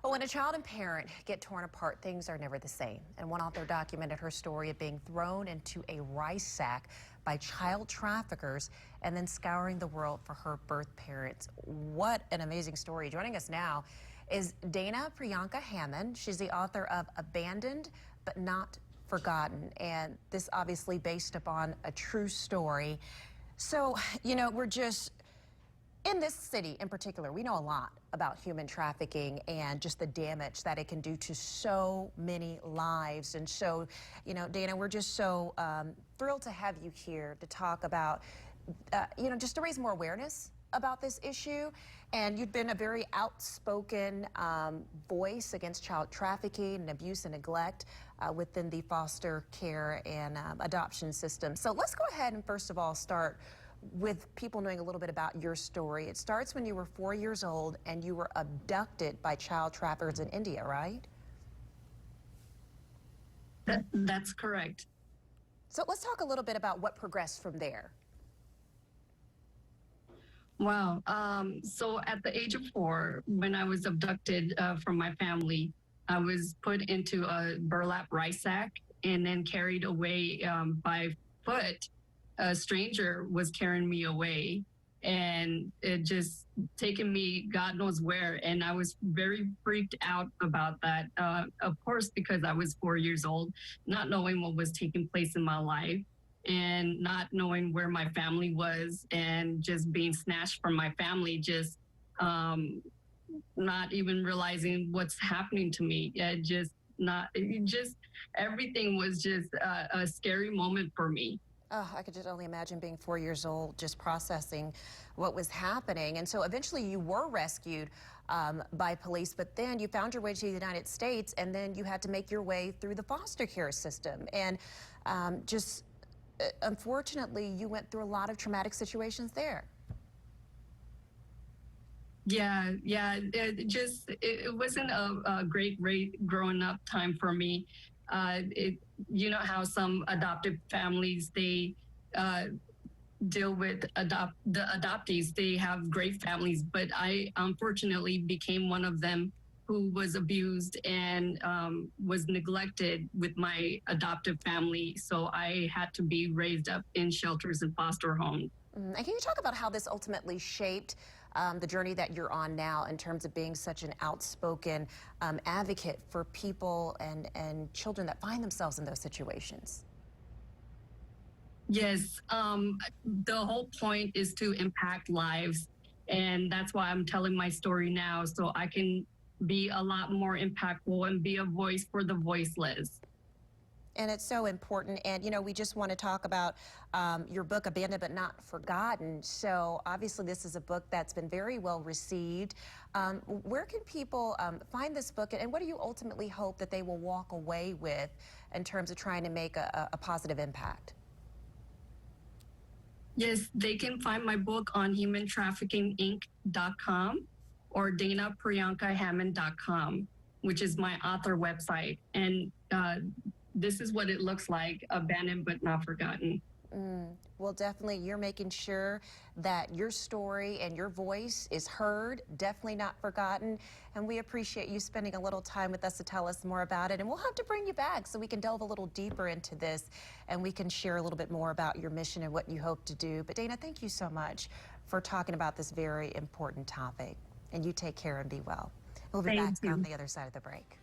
Well, when a child and parent get torn apart, things are never the same. And one author documented her story of being thrown into a rice sack by child traffickers and then scouring the world for her birth parents. What an amazing story. Joining us now is Priyanka Hammond. She's the author of Abandoned but Not Forgotten. And this obviously based upon a true story. So, we're just in this city in particular, we know a lot about human trafficking and just the damage that it can do to so many lives. And so, Dana, we're just so thrilled to have you here to talk about, just to raise more awareness about this issue. And you've been a very outspoken voice against child trafficking and abuse and neglect within the foster care and adoption system. So let's go ahead and first of all start with people knowing a little bit about your story. It starts when you were 4 years old and you were abducted by child traffickers in India, right? That's correct. So let's talk a little bit about what progressed from there. Wow. So at the age of 4, when I was abducted from my family, I was put into a burlap rice sack and then carried away by foot. A stranger was carrying me away, and it just taken me God knows where. And I was very freaked out about that. Of course, because I was 4 years old, not knowing what was taking place in my life and not knowing where my family was, and just being snatched from my family, just not even realizing what's happening to me. Everything was just a scary moment for me. Oh, I could just only imagine being 4 years old, just processing what was happening. And so eventually you were rescued by police, but then you found your way to the United States, and then you had to make your way through the foster care system. And unfortunately, you went through a lot of traumatic situations there. Yeah. It wasn't a great growing up time for me. You know how some adoptive families, they deal with the adoptees. They have great families, but I unfortunately became one of them who was abused and was neglected with my adoptive family. So I had to be raised up in shelters and foster homes. And can you talk about how this ultimately shaped the journey that you're on now in terms of being such an outspoken advocate for people and children that find themselves in those situations? Yes, the whole point is to impact lives. And that's why I'm telling my story now, so I can be a lot more impactful and be a voice for the voiceless. And it's so important. And, we just want to talk about your book, Abandoned but Not Forgotten. So obviously this is a book that's been very well received. Where can people find this book, and what do you ultimately hope that they will walk away with in terms of trying to make a positive impact? Yes, they can find my book on humantraffickinginc.com or DanaPriyankaHammond.com, which is my author website. And this is what it looks like, Abandoned but Not Forgotten. Well, definitely you're making sure that your story and your voice is heard, definitely not forgotten. And we appreciate you spending a little time with us to tell us more about it. And we'll have to bring you back so we can delve a little deeper into this and we can share a little bit more about your mission and what you hope to do. But Dana, thank you so much for talking about this very important topic. And you take care and be well. We'll be back on the other side of the break.